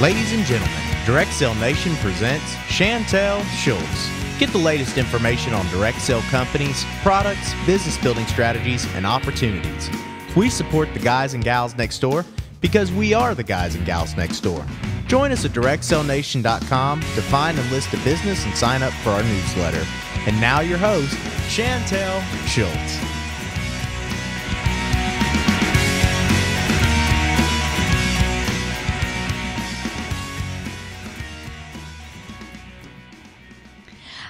Ladies and gentlemen, Direct Sale Nation presents Chantel Schultz. Get the latest information on direct sale companies, products, business building strategies, and opportunities. We support the guys and gals next door because we are the guys and gals next door. Join us at directsalenation.com to find and list a business and sign up for our newsletter. And now your host, Chantel Schultz.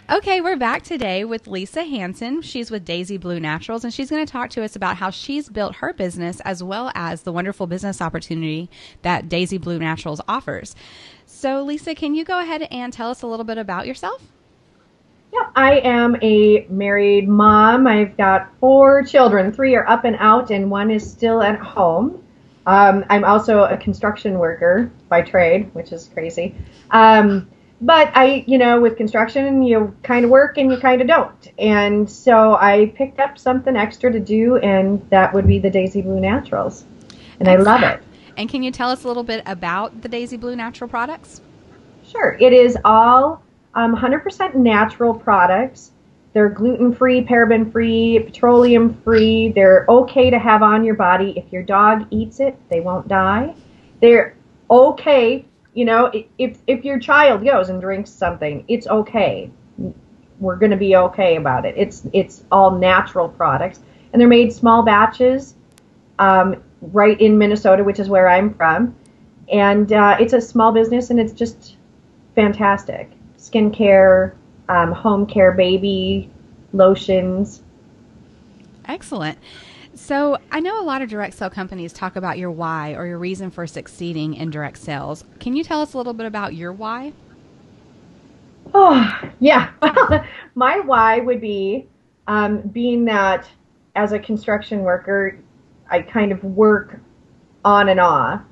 Okay, we're back today with Lisa Hansen. She's with Daisy Blue Naturals, and she's going to talk to us about how she's built her business as well as the wonderful business opportunity that Daisy Blue Naturals offers. So, Lisa, can you go ahead and tell us a little bit about yourself? Yeah, I am a married mom. I've got 4 children. 3 are up and out, and 1 is still at home. I'm also a construction worker by trade, which is crazy. But with construction, you kind of work and you kind of don't. And so I picked up something extra to do, and that would be the Daisy Blue Naturals. And I love it. And can you tell us a little bit about the Daisy Blue Natural products? Sure. It is all 100% natural products. They're gluten-free, paraben-free, petroleum-free. They're okay to have on your body. If your dog eats it, they won't die. They're okay. You know, if your child goes and drinks something, it's okay. We're going to be okay about it. It's all natural products, and they're made small batches, right in Minnesota, which is where I'm from. And it's a small business, and it's just fantastic. Skincare, home care, baby lotions. Excellent. So I know a lot of direct sale companies talk about your why or your reason for succeeding in direct sales. Can you tell us a little bit about your why? Oh, yeah. My why would be being that as a construction worker, I kind of work on and off,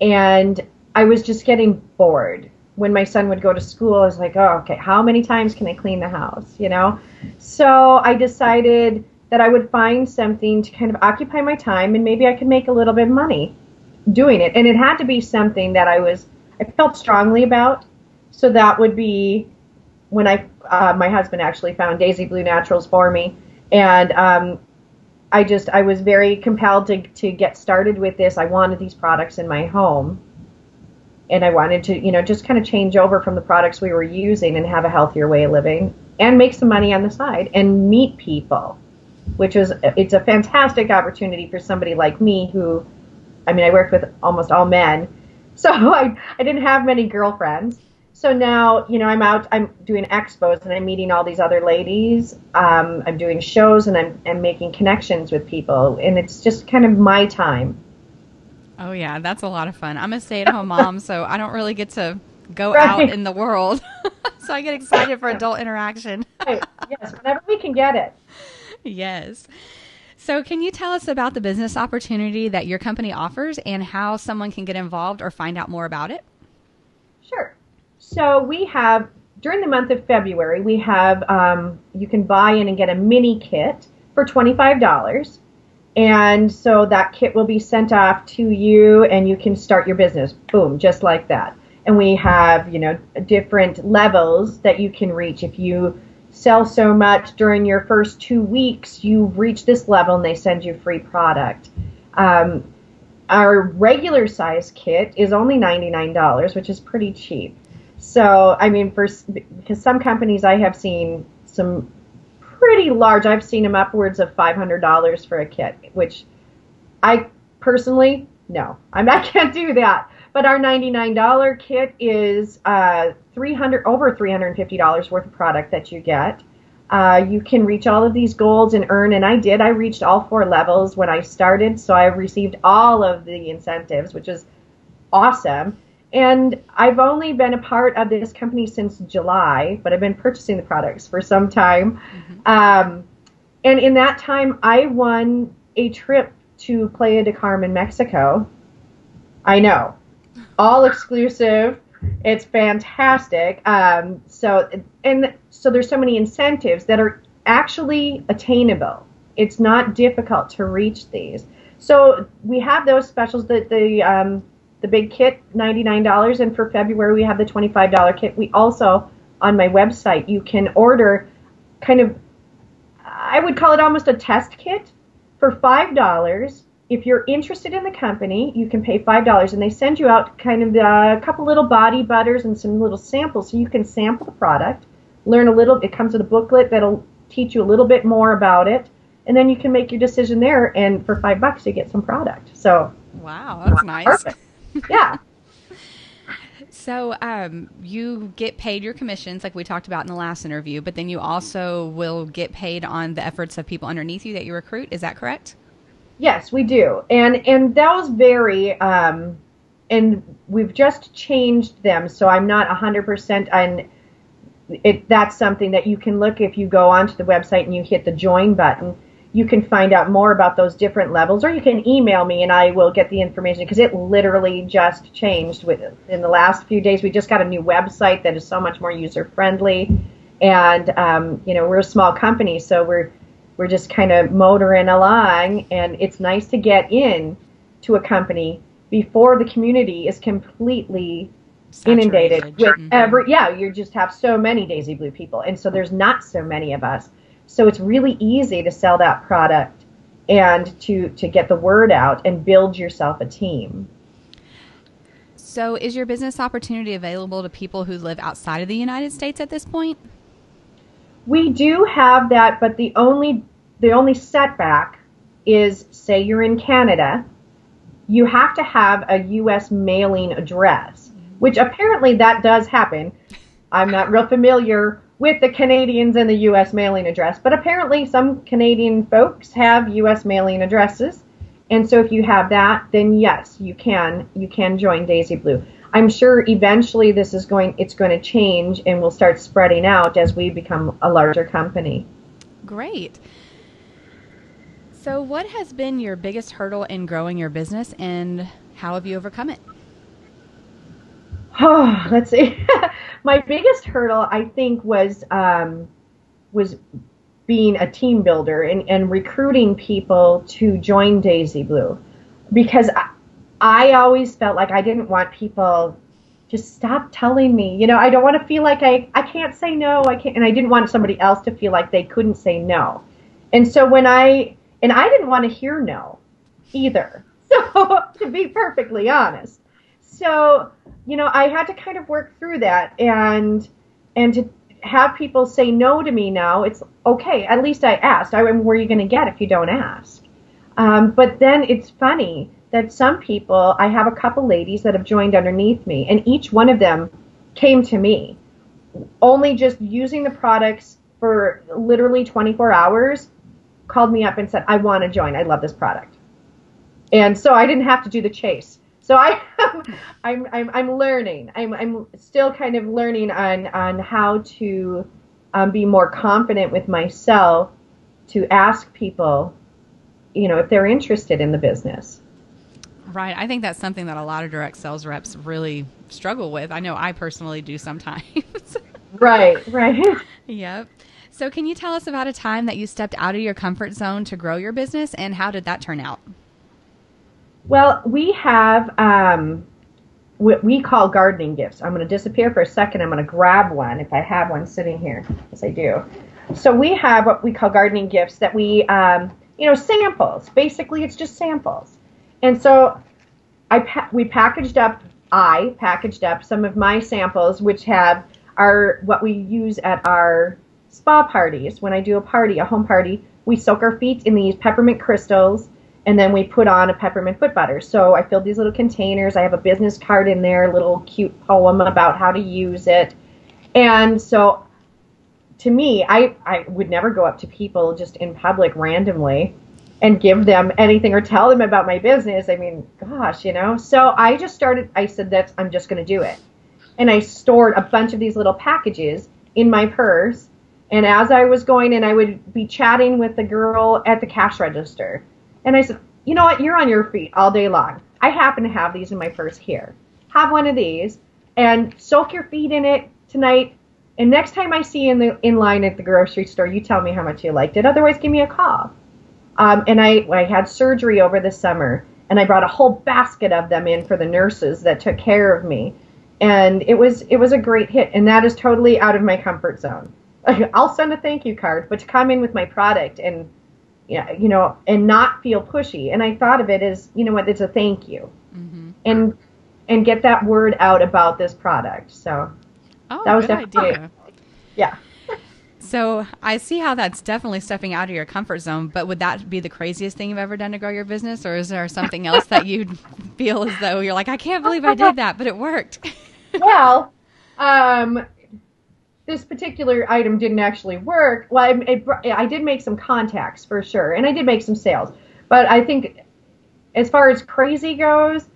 and I was just getting bored. When my son would go to school, I was like, oh, okay, how many times can I clean the house, you know? So I decided that I would find something to kind of occupy my time, and maybe I could make a little bit of money doing it. And it had to be something that I felt strongly about. So that would be when my husband actually found Daisy Blue Naturals for me. And I was very compelled to get started with this. I wanted these products in my home. And I wanted to, just kind of change over from the products we were using and have a healthier way of living and make some money on the side and meet people. It's a fantastic opportunity for somebody like me who, I worked with almost all men, so I didn't have many girlfriends. So now, I'm doing expos and I'm meeting all these other ladies. I'm doing shows and I'm making connections with people, and it's just kind of my time. Oh yeah, that's a lot of fun. I'm a stay-at-home mom, so I don't really get to go out in the world. So I get excited for adult interaction. Right. Yes, whenever we can get it. Yes. So can you tell us about the business opportunity that your company offers and how someone can get involved or find out more about it? Sure. So we have, during the month of February, we have, you can buy in and get a mini kit for $25. And so that kit will be sent off to you and you can start your business. Boom, just like that. And we have, different levels that you can reach. If you sell so much during your first 2 weeks, you reach this level and they send you free product. Our regular size kit is only $99, which is pretty cheap. So, because some companies I have seen some pretty large, I've seen them upwards of $500 for a kit, which I personally, no, I can't do that. But our $99 kit is over $350 worth of product that you get. You can reach all of these goals and earn, and I did. I reached all 4 levels when I started, so I received all of the incentives, which is awesome. And I've only been a part of this company since July, but I've been purchasing the products for some time. Mm-hmm. And in that time, I won a trip to Playa del Carmen, Mexico. I know. All exclusive. It's fantastic. So there's so many incentives that are actually attainable. It's not difficult to reach these. So we have those specials that the big kit, $99, and for February we have the $25 kit. We also, on my website, you can order kind of, I would call it almost a test kit for $5. If you're interested in the company, you can pay $5, and they send you out kind of a couple little body butters and some little samples so you can sample the product, learn a little. It comes with a booklet that'll teach you a little bit more about it, and then you can make your decision there, and for $5 you get some product. So wow, that's nice. Perfect. Yeah. So you get paid your commissions like we talked about in the last interview, but then you also will get paid on the efforts of people underneath you that you recruit. Is that correct? Yes, we do. And those vary, and we've just changed them, so I'm not 100% on it. That's something that you can look if you go onto the website and you hit the join button. You can find out more about those different levels, or you can email me and I will get the information, because it literally just changed in the last few days. We just got a new website that is so much more user friendly, and we're a small company, so we're just kind of motoring along, and it's nice to get in to a company before the community is completely inundated with you just have so many Daisy Blue people, and so there's not so many of us. So it's really easy to sell that product and to get the word out and build yourself a team. So is your business opportunity available to people who live outside of the United States at this point? We do have that, but the only setback is, say you're in Canada, you have to have a U.S. mailing address, which apparently that does happen. I'm not real familiar with the Canadians and the U.S. mailing address, but apparently some Canadian folks have U.S. mailing addresses, and so if you have that, then yes, you can join Daisy Blue. I'm sure eventually it's going to change, and we'll start spreading out as we become a larger company. Great. So what has been your biggest hurdle in growing your business, and how have you overcome it? Oh, let's see. My biggest hurdle, I think, was being a team builder and recruiting people to join Daisy Blue, because I always felt like I didn't want people to stop telling me. I don't want to feel like I can't say no. I can't, and I didn't want somebody else to feel like they couldn't say no. And so I didn't want to hear no either. So to be perfectly honest. So, I had to kind of work through that, and to have people say no to me now, it's okay. At least I asked. Where are you going to get if you don't ask? But then it's funny that some people, I have a couple ladies that have joined underneath me, and each one of them came to me, only just using the products for literally 24 hours, called me up and said, I want to join. I love this product. And so I didn't have to do the chase. So I'm learning. I'm still kind of learning on how to be more confident with myself to ask people, if they're interested in the business. Right. I think that's something that a lot of direct sales reps really struggle with. I know I personally do sometimes. Right. Yep. So can you tell us about a time that you stepped out of your comfort zone to grow your business, and how did that turn out? Well, we have what we call gardening gifts. I'm going to disappear for a second. I'm going to grab one if I have one sitting here. Yes, I do. So we have what we call gardening gifts that we, samples. Basically, it's just samples. And so I packaged up some of my samples, which have what we use at our spa parties. When I do a home party, we soak our feet in these peppermint crystals, and then we put on a peppermint foot butter. So I filled these little containers. I have a business card in there, a little cute poem about how to use it. And so to me, I would never go up to people just in public randomly and give them anything or tell them about my business. I mean, gosh, So I just started, I said, I'm just going to do it. And I stored a bunch of these little packages in my purse. And as I was going in, I would be chatting with the girl at the cash register. And I said, you know what, you're on your feet all day long. I happen to have these in my purse here. Have one of these and soak your feet in it tonight. And next time I see you in line at the grocery store, you tell me how much you liked it. Otherwise, give me a call. And I had surgery over the summer. And I brought a whole basket of them in for the nurses that took care of me. And it was a great hit. And that is totally out of my comfort zone. I'll send a thank you card, but to come in with my product and, and not feel pushy. And I thought of it as, you know what, it's a thank you. Mm-hmm. And get that word out about this product. So that was definitely idea. Yeah. So I see how that's definitely stepping out of your comfort zone, but would that be the craziest thing you've ever done to grow your business? Or is there something else that you feel as though you're like, I can't believe I did that, but it worked? Well, this particular item didn't actually work. Well, I did make some contacts for sure, and I did make some sales. But I think as far as crazy goes,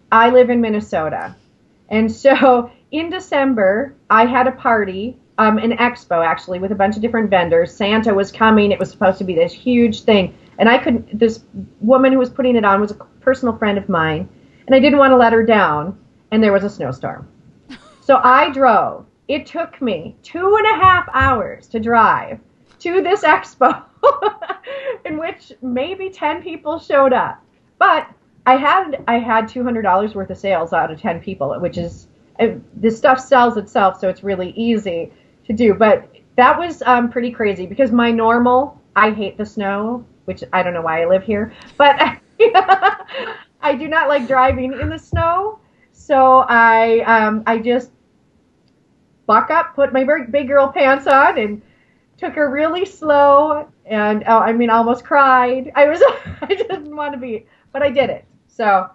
I live in Minnesota. And so in December, I had a party, an expo actually, with a bunch of different vendors. Santa was coming. It was supposed to be this huge thing. And this woman who was putting it on was a personal friend of mine. And I didn't want to let her down. And there was a snowstorm. So I drove. It took me 2.5 hours to drive to this expo in which maybe 10 people showed up. But I had $200 worth of sales out of 10 people, which is, this stuff sells itself, so it's really easy to do. But that was pretty crazy because my normal, I hate the snow, which I don't know why I live here, but I do not like driving in the snow. So I just buck up, put my big girl pants on, and took her really slow. And almost cried. I didn't want to be, but I did it. So,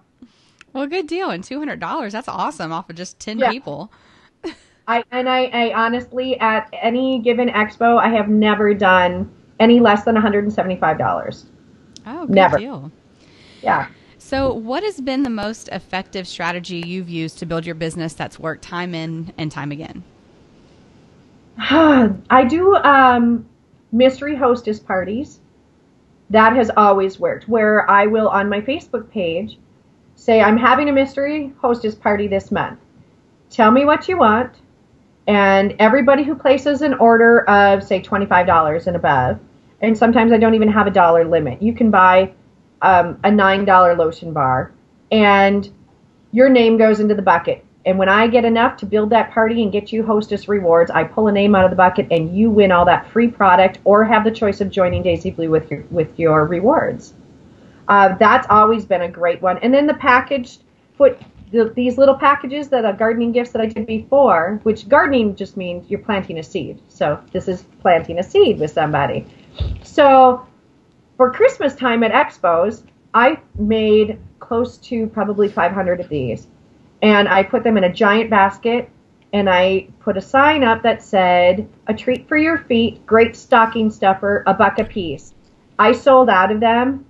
well, good deal. And $200, that's awesome off of just 10 people. I honestly, at any given expo, I have never done any less than $175. Oh, good never. Deal. Yeah. So what has been the most effective strategy you've used to build your business that's worked time in and time again? I do mystery hostess parties. That has always worked, where I will, on my Facebook page, say, I'm having a mystery hostess party this month. Tell me what you want. And everybody who places an order of, say, $25 and above, and sometimes I don't even have a dollar limit, you can buy a $9 lotion bar, and your name goes into the bucket. And when I get enough to build that party and get you hostess rewards, I pull a name out of the bucket and you win all that free product or have the choice of joining Daisy Blue with your rewards. That's always been a great one. And then the packaged, these little packages that are gardening gifts that I did before, which gardening just means you're planting a seed. So this is planting a seed with somebody. So for Christmas time at expos, I made close to probably 500 of these. And I put them in a giant basket, and I put a sign up that said, a treat for your feet, great stocking stuffer, $1 a piece. I sold out of them,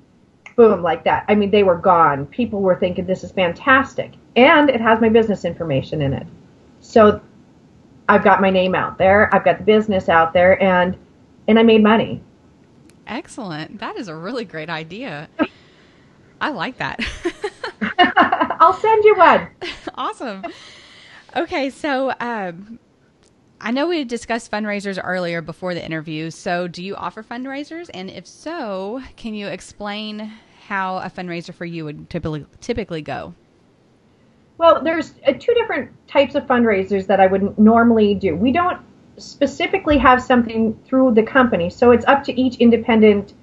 boom, like that. I mean, they were gone. People were thinking, this is fantastic. And it has my business information in it. So I've got my name out there. I've got the business out there, and I made money. Excellent. That is a really great idea. I like that. I'll send you one. Awesome. Okay, so I know we discussed fundraisers earlier before the interview. So do you offer fundraisers? And if so, can you explain how a fundraiser for you would typically go? Well, there's 2 different types of fundraisers that I would normally do. We don't specifically have something through the company, so it's up to each independent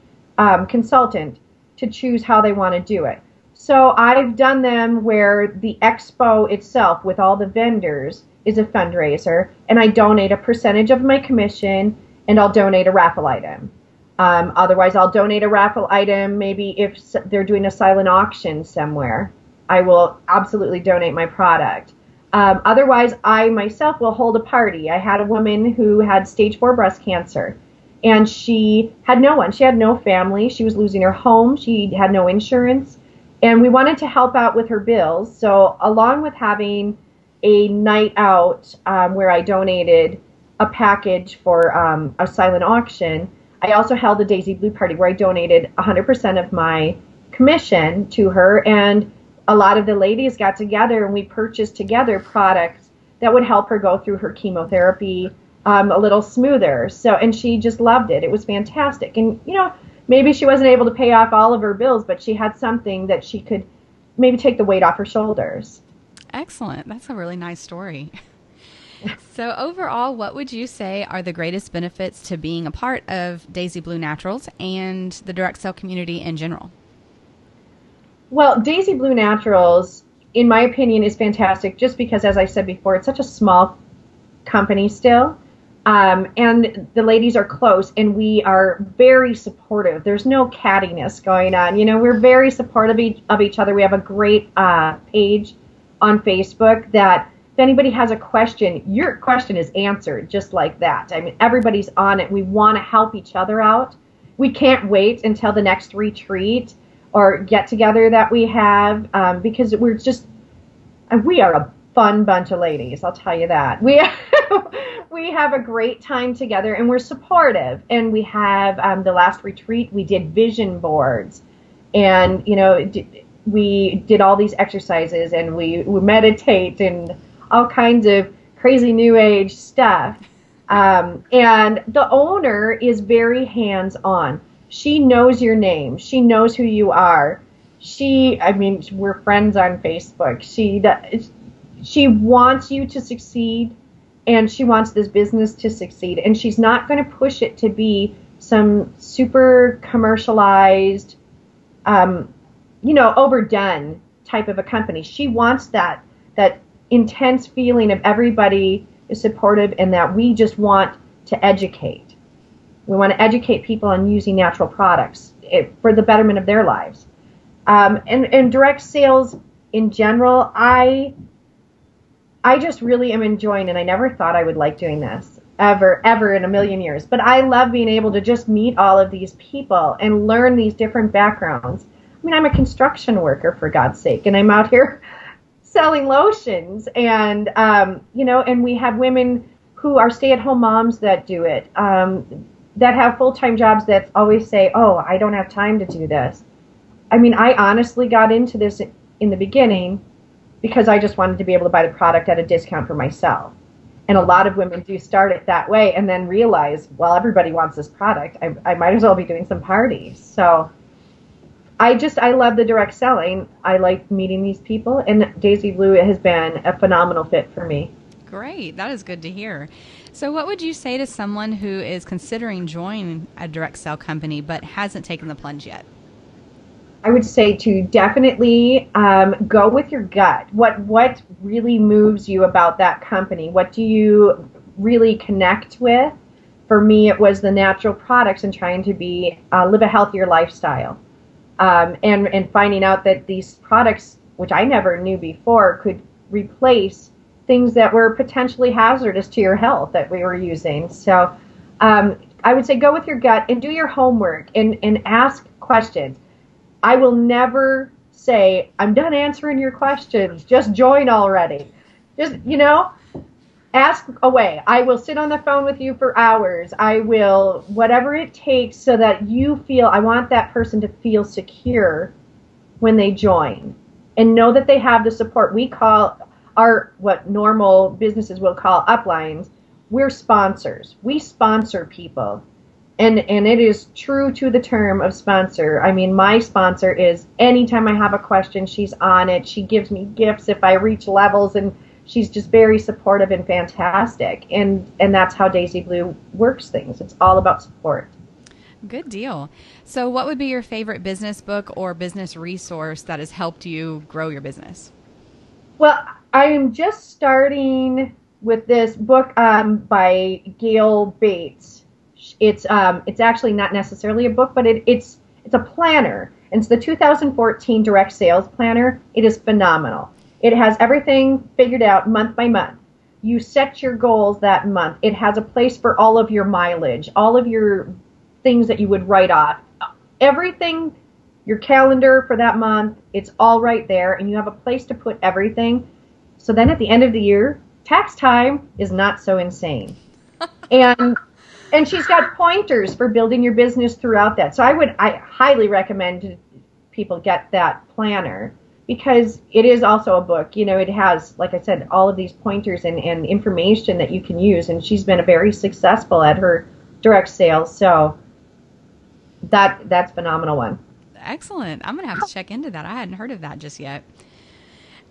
consultant to choose how they want to do it. So I've done them where the expo itself with all the vendors is a fundraiser, and I donate a percentage of my commission, and I'll donate a raffle item. Otherwise, I'll donate a raffle item maybe if they're doing a silent auction somewhere. I will absolutely donate my product. Otherwise, I myself will hold a party. I had a woman who had stage 4 breast cancer, and she had no one. She had no family. She was losing her home. She had no insurance. And we wanted to help out with her bills. So along with having a night out where I donated a package for a silent auction, I also held a Daisy Blue party where I donated 100% of my commission to her. And a lot of the ladies got together and we purchased together products that would help her go through her chemotherapy a little smoother. So, and she just loved it. It was fantastic. And, maybe she wasn't able to pay off all of her bills, but she had something that she could maybe take the weight off her shoulders. Excellent. That's a really nice story. So overall, what would you say are the greatest benefits to being a part of Daisy Blue Naturals and the direct sale community in general? Well, Daisy Blue Naturals, in my opinion, is fantastic just because, as I said before, it's such a small company still. And the ladies are close, and we are very supportive. There's no cattiness going on. We're very supportive of each other. We have a great page on Facebook that if anybody has a question, your question is answered just like that. I mean, everybody's on it. We want to help each other out. We can't wait until the next retreat or get together that we have because we are a fun bunch of ladies. I'll tell you that. We have a great time together, and we're supportive. And we have the last retreat, we did vision boards, and we did all these exercises, and we meditate and all kinds of crazy new age stuff. And the owner is very hands-on. She knows your name. She knows who you are. We're friends on Facebook. She wants you to succeed, and she wants this business to succeed. And she's not going to push it to be some super commercialized, overdone type of a company. She wants that intense feeling of everybody is supportive and that we just want to educate. We want to educate people on using natural products for the betterment of their lives. And direct sales in general, I just really am enjoying, and I never thought I would like doing this ever in a million years. But I love being able to just meet all of these people and learn these different backgrounds. I mean, I'm a construction worker, for God's sake, and I'm out here selling lotions, and and we have women who are stay-at-home moms that do it, that have full-time jobs that always say, "Oh, I don't have time to do this." I mean, I honestly got into this in the beginning because I just wanted to be able to buy the product at a discount for myself. And a lot of women do start it that way and then realize, well, everybody wants this product. I might as well be doing some parties. So I love the direct selling. I like meeting these people, and Daisy Blue has been a phenomenal fit for me. Great. That is good to hear. So what would you say to someone who is considering joining a direct sale company but hasn't taken the plunge yet? I would say to definitely go with your gut. What really moves you about that company? What do you really connect with? For me, it was the natural products and trying to live a healthier lifestyle. And finding out that these products, which I never knew before, could replace things that were potentially hazardous to your health that we were using. So I would say go with your gut and do your homework and ask questions. I will never say, I'm done answering your questions, just join already. Just, ask away. I will sit on the phone with you for hours. I will, whatever it takes so that I want that person to feel secure when they join and know that they have the support. We call what normal businesses will call uplines. We're sponsors. We sponsor people. And it is true to the term of sponsor. I mean, my sponsor is anytime I have a question, she's on it. She gives me gifts if I reach levels, and she's just very supportive and fantastic. And that's how Daisy Blue works things. It's all about support. Good deal. So what would be your favorite business book or business resource that has helped you grow your business? Well, I am just starting with this book by Gail Bates. It's actually not necessarily a book, but it's a planner. It's the 2014 Direct Sales Planner. It is phenomenal. It has everything figured out month by month. You set your goals that month. It has a place for all of your mileage, all of your things that you would write off. Everything, your calendar for that month, it's all right there, and you have a place to put everything. So then at the end of the year, tax time is not so insane. And she's got pointers for building your business throughout that. So I highly recommend people get that planner because it is also a book. It has, like I said, all of these pointers and information that you can use. And she's been very successful at her direct sales. So that's a phenomenal one. Excellent. I'm going to have to check into that. I hadn't heard of that just yet.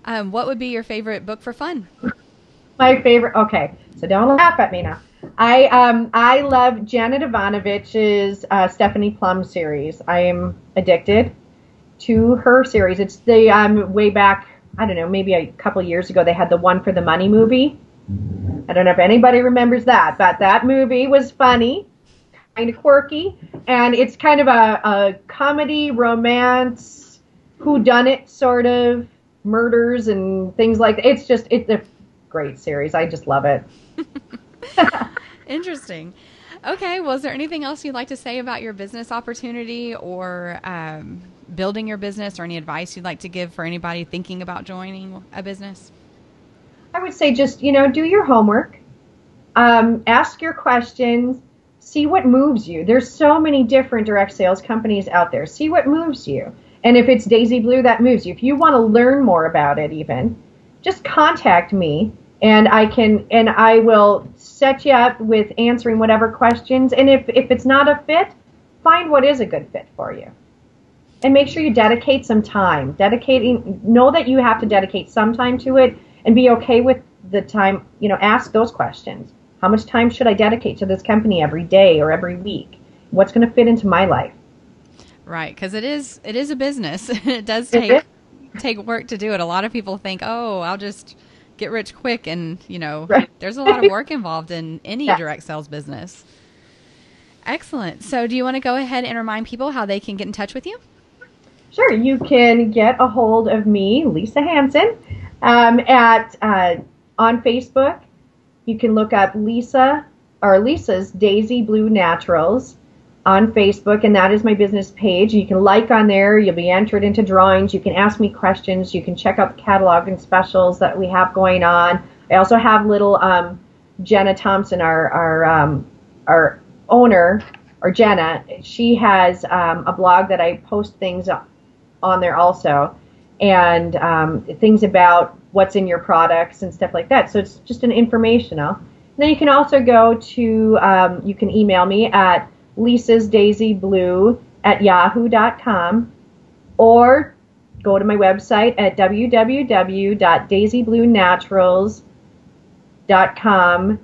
What would be your favorite book for fun? My favorite. Okay, so don't laugh at me now. I love Janet Ivanovich's Stephanie Plum series. I am addicted to her series. It's the way back, I don't know, maybe a couple years ago, they had the One for the Money movie. I don't know if anybody remembers that, but that movie was funny, kind of quirky, and it's kind of a comedy, romance, whodunit sort of, murders and things like that. It's a great series. I just love it. Interesting. Okay, well, is there anything else you'd like to say about your business opportunity or building your business, or any advice you'd like to give for anybody thinking about joining a business? I would say just, do your homework, ask your questions, see what moves you. There's so many different direct sales companies out there. See what moves you. And if it's Daisy Blue, that moves you. If you want to learn more about it even, just contact me, and I will set you up with answering whatever questions. And if it's not a fit, find what is a good fit for you. And make sure you dedicate some time. Know that you have to dedicate some time to it, and be okay with the time. Ask those questions. How much time should I dedicate to this company every day or every week? What's going to fit into my life? Right, because it is a business. It does take work to do it. A lot of people think, oh, I'll just get rich quick, and right. There's a lot of work involved in any direct sales business. Excellent. So do you want to go ahead and remind people how they can get in touch with you? Sure. You can get a hold of me, Lisa Hansen, on Facebook. You can look up Lisa's Daisy Blue Naturals on Facebook, and that is my business page. You can like on there. You'll be entered into drawings. You can ask me questions. You can check out the catalog and specials that we have going on. I also have little Jenna Thompson, our owner, or Jenna. She has a blog that I post things on there also, and things about what's in your products and stuff like that. So it's just an informational. And then you can also go to, you can email me at lisasdaisyblue@yahoo.com, or go to my website at www.daisybluenaturals.com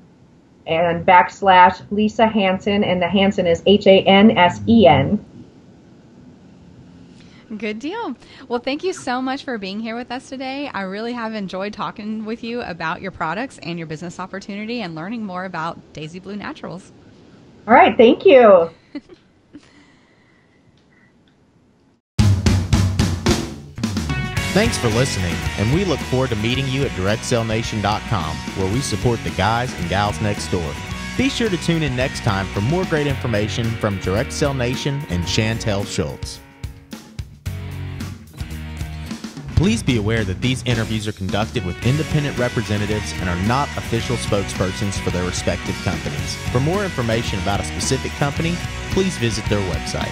and / Lisa Hansen, and the Hansen is Hansen. Good deal. Well, thank you so much for being here with us today. I really have enjoyed talking with you about your products and your business opportunity, and learning more about Daisy Blue Naturals. All right. Thank you. Thanks for listening, and we look forward to meeting you at DirectSaleNation.com, where we support the guys and gals next door. Be sure to tune in next time for more great information from Direct Sale Nation and Chantel Schultz. Please be aware that these interviews are conducted with independent representatives and are not official spokespersons for their respective companies. For more information about a specific company, please visit their website.